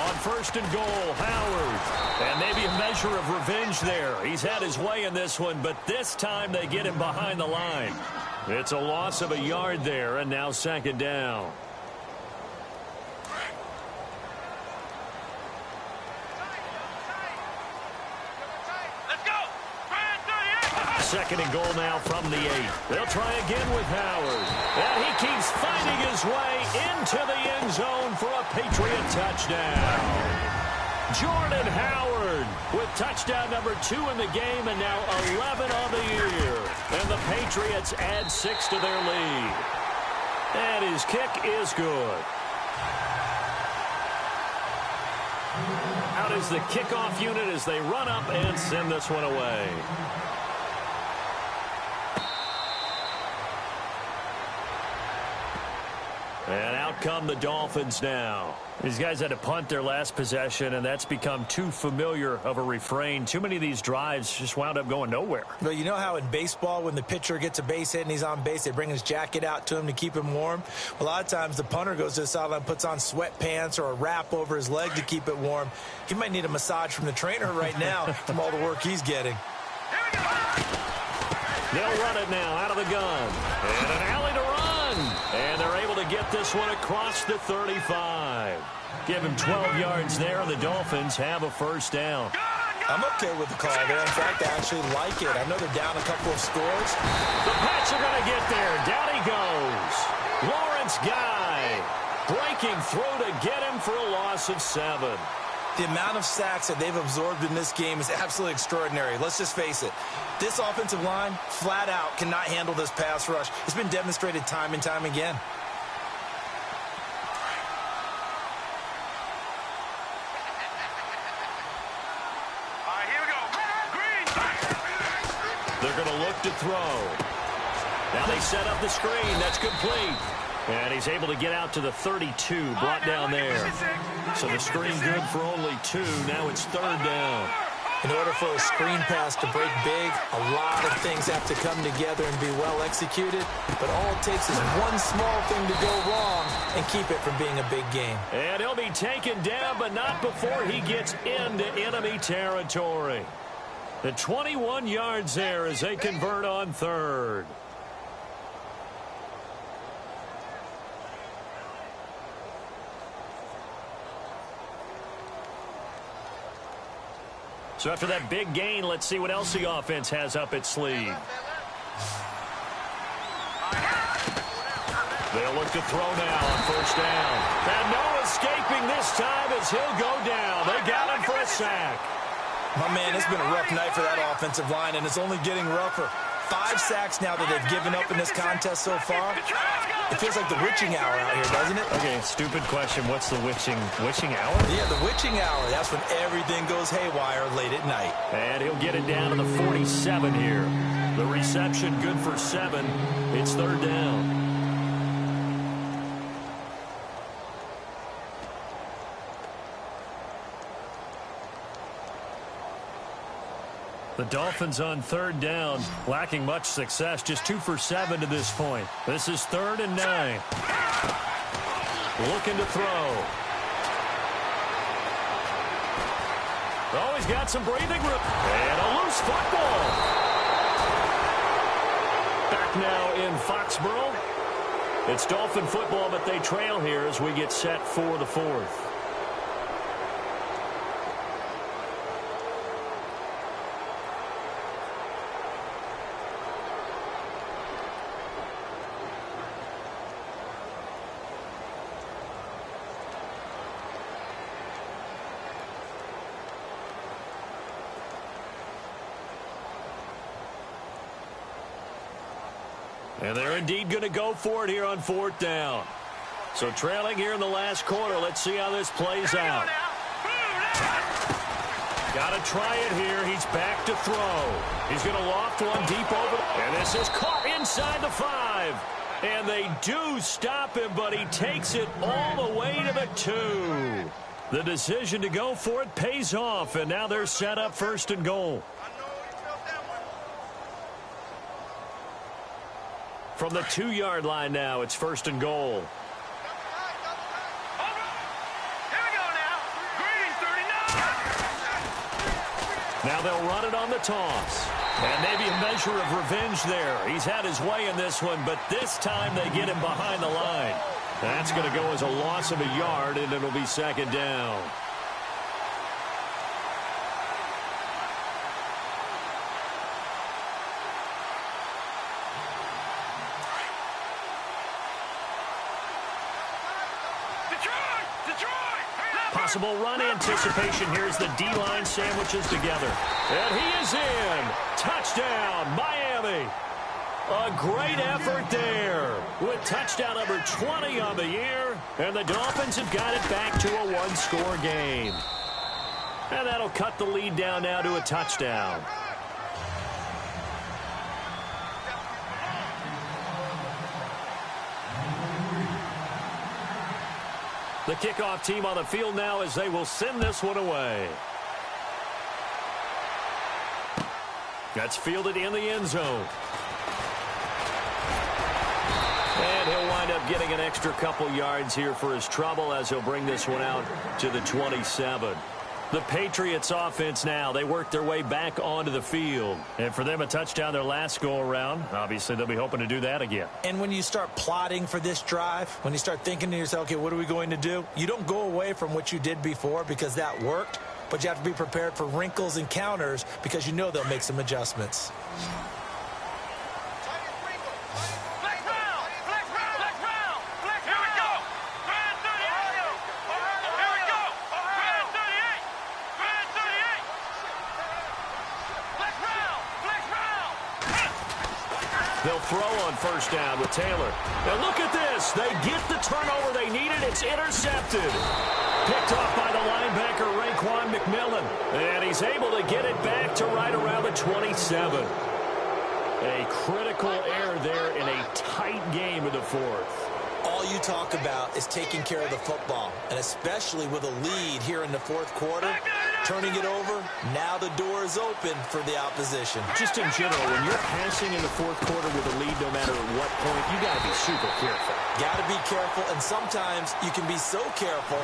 On first and goal, Howard. And maybe a measure of revenge there. He's had his way in this one, but this time they get him behind the line. It's a loss of a yard there, and now second down. Second and goal now from the 8. They'll try again with Howard. And he keeps finding his way into the end zone for a Patriot touchdown. Jordan Howard with touchdown number 2 in the game and now 11 on the year. And the Patriots add 6 to their lead. And his kick is good. Out is the kickoff unit as they run up and send this one away. And out out come the Dolphins now. These guys had to punt their last possession, and that's become too familiar of a refrain. Too many of these drives just wound up going nowhere. Well, you know how in baseball, when the pitcher gets a base hit and he's on base, they bring his jacket out to him to keep him warm? A lot of times the punter goes to the sideline, puts on sweatpants or a wrap over his leg to keep it warm. He might need a massage from the trainer right now from all the work he's getting. They'll run it now out of the gun. And an alley to run. And they're able to get this one across the 35. Give him 12 yards there, and the Dolphins have a first down. I'm okay with the call there. In fact, I actually like it. I know they're down a couple of scores. The Pats are going to get there. Down he goes. Lawrence Guy breaking through to get him for a loss of 7. The amount of sacks that they've absorbed in this game is absolutely extraordinary. Let's just face it. This offensive line, flat out, cannot handle this pass rush. It's been demonstrated time and time again. They're going to look to throw. Now they set up the screen. That's complete. And he's able to get out to the 32, brought down there. So the screen good for only 2. Now it's 3rd down. In order for a screen pass to break big, a lot of things have to come together and be well executed. But all it takes is one small thing to go wrong and keep it from being a big game. And he'll be taken down, but not before he gets into enemy territory. The 21 yards there as they convert on 3rd. So after that big gain, let's see what else the offense has up its sleeve. They'll look to throw now on 1st down. And no escaping this time as he'll go down. They got him for a sack. My man, it's been a rough night for that offensive line, and it's only getting rougher. 5 sacks now that they've given up in this contest so far. It feels like the witching hour out here, doesn't it? Okay, stupid question. What's the witching hour? Yeah, the witching hour. That's when everything goes haywire late at night. And he'll get it down to the 47 here. The reception good for 7. It's 3rd down. The Dolphins on 3rd down, lacking much success, just 2 for 7 to this point. This is 3rd and 9. Looking to throw. Oh, he's got some breathing room. And a loose football. Back now in Foxborough. It's Dolphin football, but they trail here as we get set for the 4th. And they're indeed going to go for it here on 4th down. So trailing here in the last quarter. Let's see how this plays out. Got to try it here. He's back to throw. He's going to loft one deep over. And this is caught inside the 5. And they do stop him, but he takes it all the way to the 2. The decision to go for it pays off. And now they're set up 1st and goal. From the 2-yard line now, it's 1st and goal. Now they'll run it on the toss. And maybe a measure of revenge there. He's had his way in this one, but this time they get him behind the line. That's going to go as a loss of a yard, and it'll be 2nd down. Possible run anticipation. Here's the D-line sandwiches together. And he is in. Touchdown, Miami. A great effort there with touchdown number 20 on the year. And the Dolphins have got it back to a 1-score game. And that'll cut the lead down now to a touchdown. The kickoff team on the field now as they will send this one away. That's fielded in the end zone. And he'll wind up getting an extra couple yards here for his trouble as he'll bring this one out to the 27. The Patriots offense now, they work their way back onto the field. And for them, a touchdown their last go-around. Obviously, they'll be hoping to do that again. And when you start plotting for this drive, when you start thinking to yourself, okay, what are we going to do? You don't go away from what you did before because that worked, but you have to be prepared for wrinkles and counters because you know they'll make some adjustments. They'll throw on first down with Taylor. Now look at this. They get the turnover they needed. It's intercepted. Picked off by the linebacker, Raekwon McMillan. And he's able to get it back to right around the 27. A critical error there in a tight game in the fourth. All you talk about is taking care of the football, and especially with a lead here in the fourth quarter, turning it over, now the door is open for the opposition. Just in general, when you're passing in the fourth quarter with a lead, no matter at what point, you got to be super careful. Got to be careful, and sometimes you can be so careful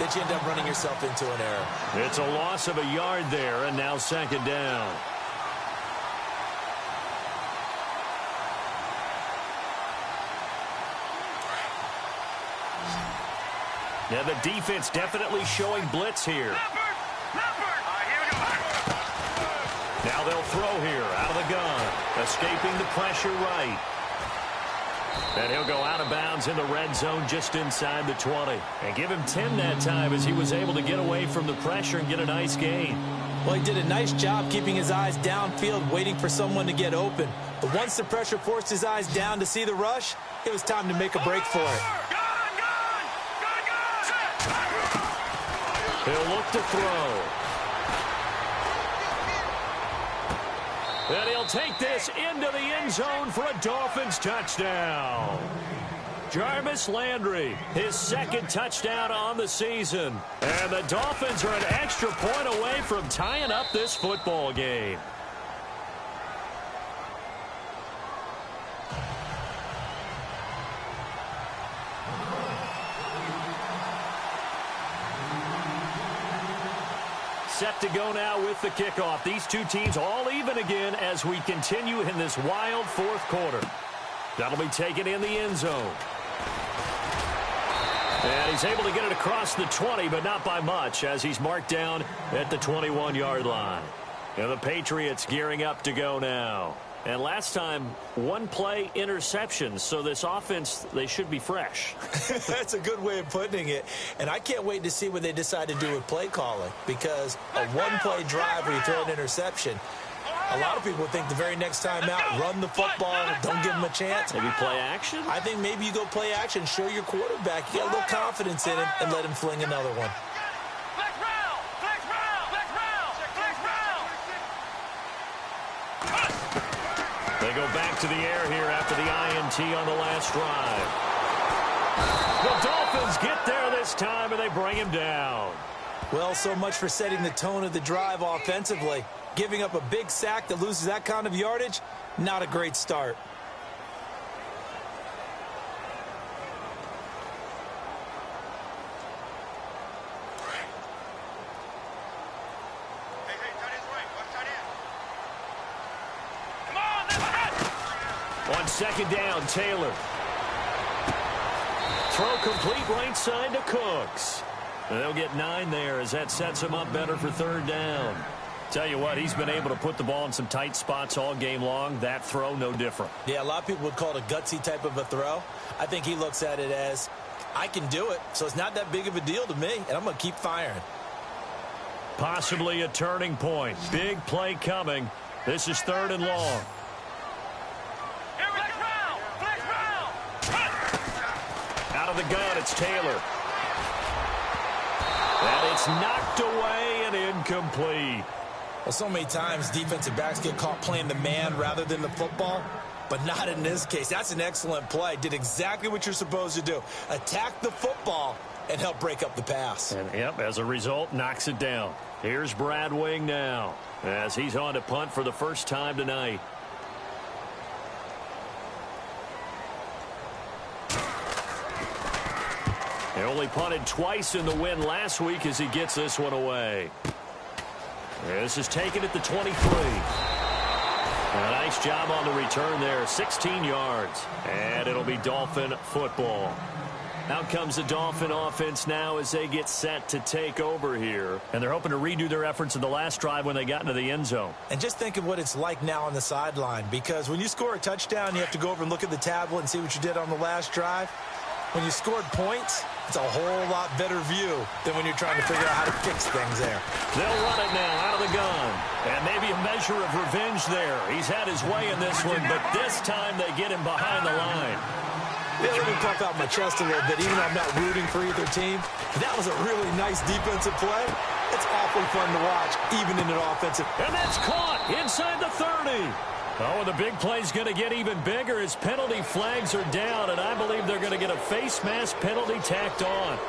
that you end up running yourself into an error. It's a loss of a yard there, and now second down. Yeah, the defense definitely showing blitz here. Now they'll throw here out of the gun. Escaping the pressure right. And he'll go out of bounds in the red zone just inside the 20. And give him 10 that time as he was able to get away from the pressure and get a nice gain. Well, he did a nice job keeping his eyes downfield, waiting for someone to get open. But once the pressure forced his eyes down to see the rush, it was time to make a break for it. He'll look to throw. And he'll take this into the end zone for a Dolphins touchdown. Jarvis Landry, his second touchdown on the season. And the Dolphins are an extra point away from tying up this football game. Set to go now with the kickoff. These two teams all even again as we continue in this wild fourth quarter. That'll be taken in the end zone. And he's able to get it across the 20, but not by much as he's marked down at the 21-yard line. And the Patriots gearing up to go now. And last time, one play interception, so this offense, they should be fresh. That's a good way of putting it. And I can't wait to see what they decide to do with play calling, because a one-play drive where you throw an interception, a lot of people think the very next time out, run the football, don't give them a chance. Maybe play action? I think maybe you go play action, show your quarterback, you get a little confidence in him, and let him fling another one. They go back to the air here after the INT on the last drive. The Dolphins get there this time, and they bring him down. Well, so much for setting the tone of the drive offensively. Giving up a big sack that loses that kind of yardage, not a great start. On second down, Taylor. Throw complete right side to Cooks. And they'll get 9 there as that sets him up better for third down. Tell you what, he's been able to put the ball in some tight spots all game long. That throw, no different. Yeah, a lot of people would call it a gutsy type of a throw. I think he looks at it as, I can do it, so it's not that big of a deal to me, and I'm going to keep firing. Possibly a turning point. Big play coming. This is third and long. Out of the gun, it's Taylor. And it's knocked away and incomplete. Well, so many times defensive backs get caught playing the man rather than the football, but not in this case. That's an excellent play. Did exactly what you're supposed to do. Attack the football and help break up the pass. And, yep, as a result, knocks it down. Here's Brad Wing now as he's on to punt for the first time tonight. He only punted twice in the win last week as he gets this one away. This is taken at the 23. A nice job on the return there, 16 yards. And it'll be Dolphin football. Out comes the Dolphin offense now as they get set to take over here. And they're hoping to redo their efforts in the last drive when they got into the end zone. And just think of what it's like now on the sideline, because when you score a touchdown, you have to go over and look at the tablet and see what you did on the last drive. When you scored points, it's a whole lot better view than when you're trying to figure out how to fix things there. They'll run it now out of the gun. And maybe a measure of revenge there. He's had his way in this one, but this time they get him behind the line. Yeah, let me puff out my chest a little bit, even though I'm not rooting for either team. That was a really nice defensive play. It's awfully fun to watch, even in an offensive. And that's caught inside the 30. Oh, and the big play's going to get even bigger as penalty flags are down, and I believe they're going to get a face mask penalty tacked on.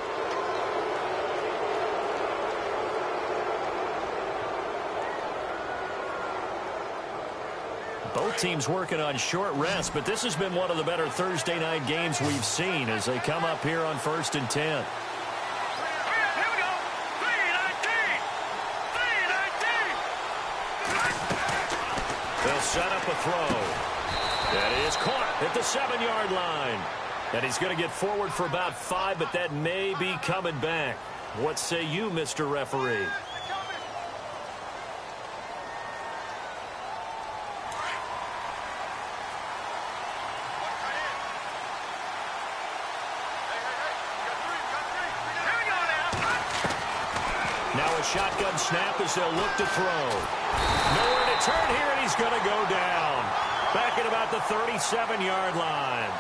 Both teams working on short rest, but this has been one of the better Thursday night games we've seen as they come up here on 1st and 10. They'll set up a throw. That is caught at the 7-yard line. And he's going to get forward for about 5, but that may be coming back. What say you, Mr. Referee? Now a shotgun snap as they'll look to throw. Nowhere to turn here, and he's going to go down. Back at about the 37-yard line.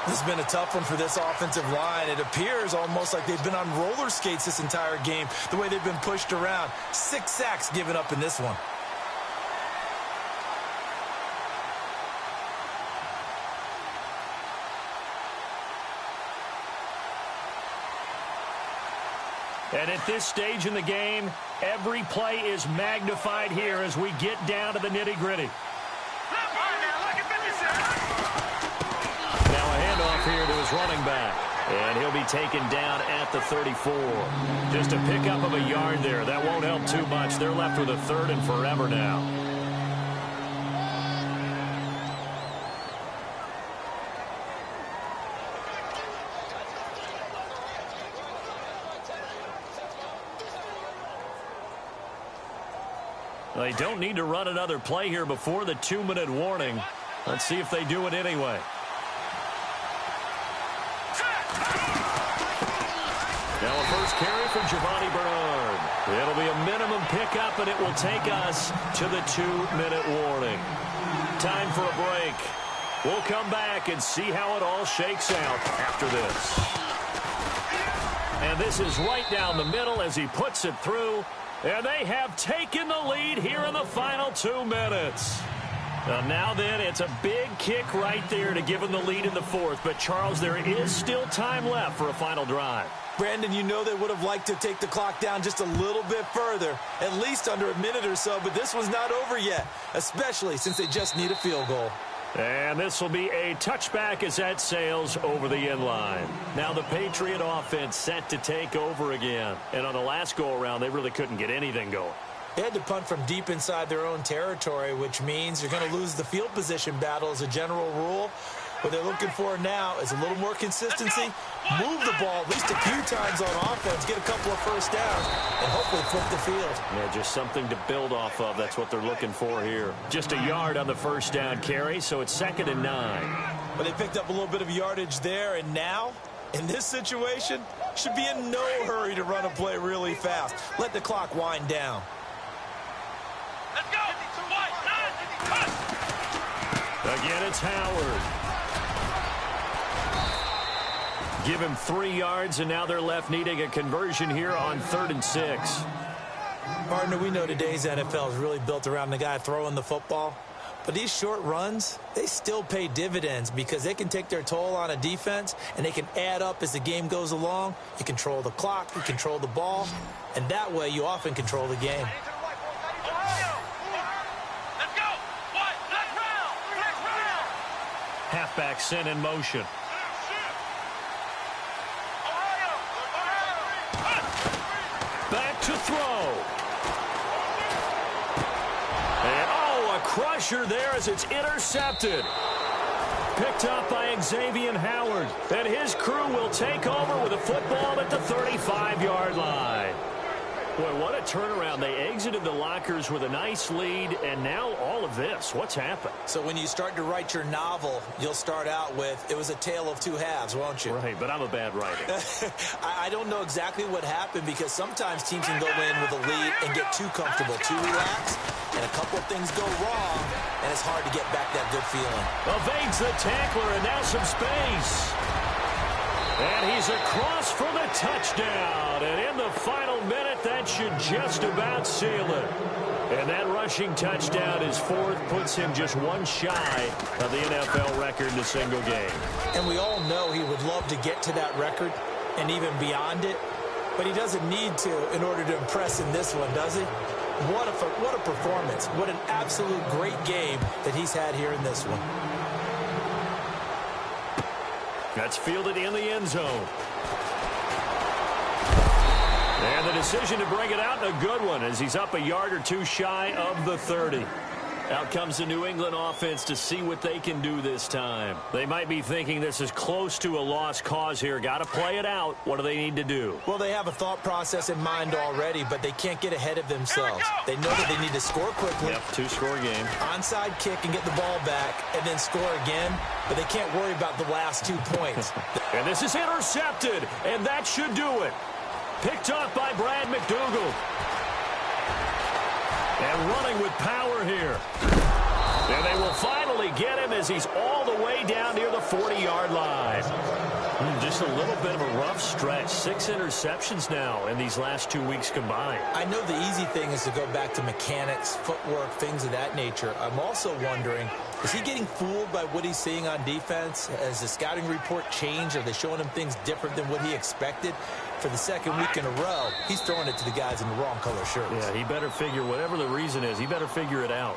This has been a tough one for this offensive line. It appears almost like they've been on roller skates this entire game, the way they've been pushed around. 6 sacks given up in this one. And at this stage in the game, every play is magnified here as we get down to the nitty-gritty. Now a handoff here to his running back. And he'll be taken down at the 34. Just a pickup of a yard there. That won't help too much. They're left with a 3rd and forever now. They don't need to run another play here before the 2-minute warning. Let's see if they do it anyway. Now a first carry for Giovanni Bernard. It'll be a minimum pickup, and it will take us to the 2-minute warning. Time for a break. We'll come back and see how it all shakes out after this. And this is right down the middle as he puts it through. And they have taken the lead here in the final 2 minutes. Now then, it's a big kick right there to give them the lead in the 4th. But, Charles, there is still time left for a final drive. Brandon, you know they would have liked to take the clock down just a little bit further, at least under a minute or so. But this one's not over yet, especially since they just need a field goal. And this will be a touchback as that sails over the end line. Now the Patriot offense set to take over again. And on the last go-around, they really couldn't get anything going. They had to punt from deep inside their own territory, which means you're going to lose the field position battle as a general rule. What they're looking for now is a little more consistency, move the ball at least a few times on offense, get a couple of first downs, and hopefully flip the field. Yeah, just something to build off of. That's what they're looking for here. Just a yard on the first down carry, so it's 2nd and 9. But they picked up a little bit of yardage there, and now, in this situation, should be in no hurry to run a play really fast. Let the clock wind down. Let's go! Again, it's Howard. Give him 3 yards, and now they're left needing a conversion here on 3rd and 6. Partner, we know today's NFL is really built around the guy throwing the football. But these short runs, they still pay dividends because they can take their toll on a defense and they can add up as the game goes along. You control the clock, you control the ball, and that way you often control the game. Let's go! What? Next round! Next round! Halfback sent in motion. Back to throw. And a crusher there as it's intercepted. Picked up by Xavier Howard. And his crew will take over with a football at the 35-yard line. Boy, what a turnaround. They exited the lockers with a nice lead, and now all of this. What's happened? So when you start to write your novel, you'll start out with, it was a tale of two halves, won't you? Right, but I'm a bad writer. I don't know exactly what happened because sometimes teams can go in with a lead and get too comfortable, too relaxed, and a couple of things go wrong, and it's hard to get back that good feeling. Evades the tackler, and now some space. And he's across for the touchdown. And in the final minute, that should just about seal it. And that rushing touchdown, his fourth, puts him just one shy of the NFL record in a single game. And we all know he would love to get to that record and even beyond it. But he doesn't need to in order to impress in this one, does he? What a performance. What an absolute great game that he's had here in this one. That's fielded in the end zone. And the decision to bring it out, a good one, as he's up a yard or two shy of the 30. Out comes the New England offense to see what they can do this time. They might be thinking this is close to a lost cause here. Got to play it out. What do they need to do? Well, they have a thought process in mind already, but they can't get ahead of themselves. They know that they need to score quickly. Yep, two-score game. Onside kick and get the ball back and then score again, but they can't worry about the last 2 points. And this is intercepted, and that should do it. Picked up by Brad McDougal. And running with power here. And they will finally get him as he's all the way down near the 40-yard line. Just a little bit of a rough stretch. 6 interceptions now in these last 2 weeks combined. I know the easy thing is to go back to mechanics, footwork, things of that nature. I'm also wondering, is he getting fooled by what he's seeing on defense? Has the scouting report changed? Are they showing him things different than what he expected? For the second week in a row, he's throwing it to the guys in the wrong color shirts. Yeah, he better figure, whatever the reason is, he better figure it out.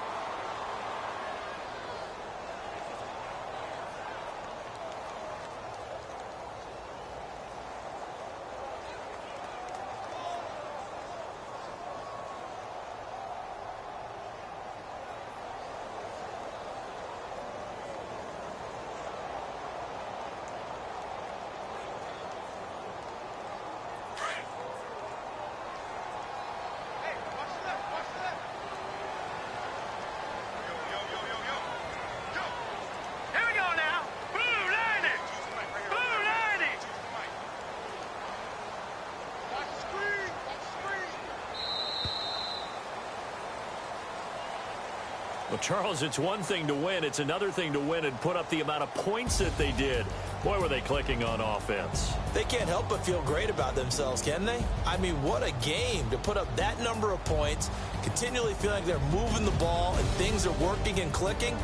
Well, Charles, it's one thing to win. It's another thing to win and put up the amount of points that they did. Boy, were they clicking on offense. They can't help but feel great about themselves, can they? I mean, what a game to put up that number of points, continually feeling like they're moving the ball and things are working and clicking.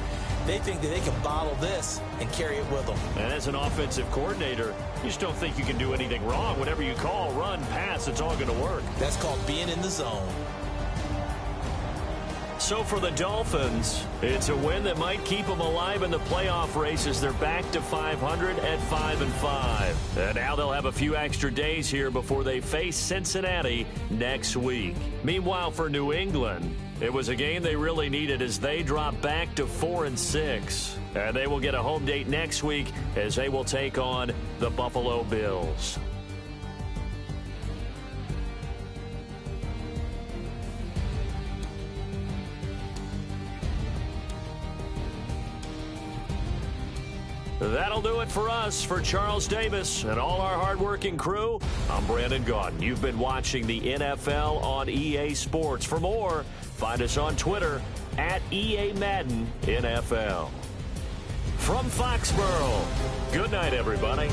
They think that they can bottle this and carry it with them. And as an offensive coordinator, you just don't think you can do anything wrong. Whatever you call, run, pass, it's all going to work. That's called being in the zone. So for the Dolphins, it's a win that might keep them alive in the playoff races. They're back to 500 at 5-5. And now they'll have a few extra days here before they face Cincinnati next week. Meanwhile, for New England, it was a game they really needed as they drop back to 4-6. And they will get a home date next week as they will take on the Buffalo Bills. That'll do it for us. For Charles Davis and all our hardworking crew, I'm Brandon Gaudin. You've been watching the NFL on EA Sports. For more, find us on Twitter at EA Madden NFL. From Foxborough, good night, everybody.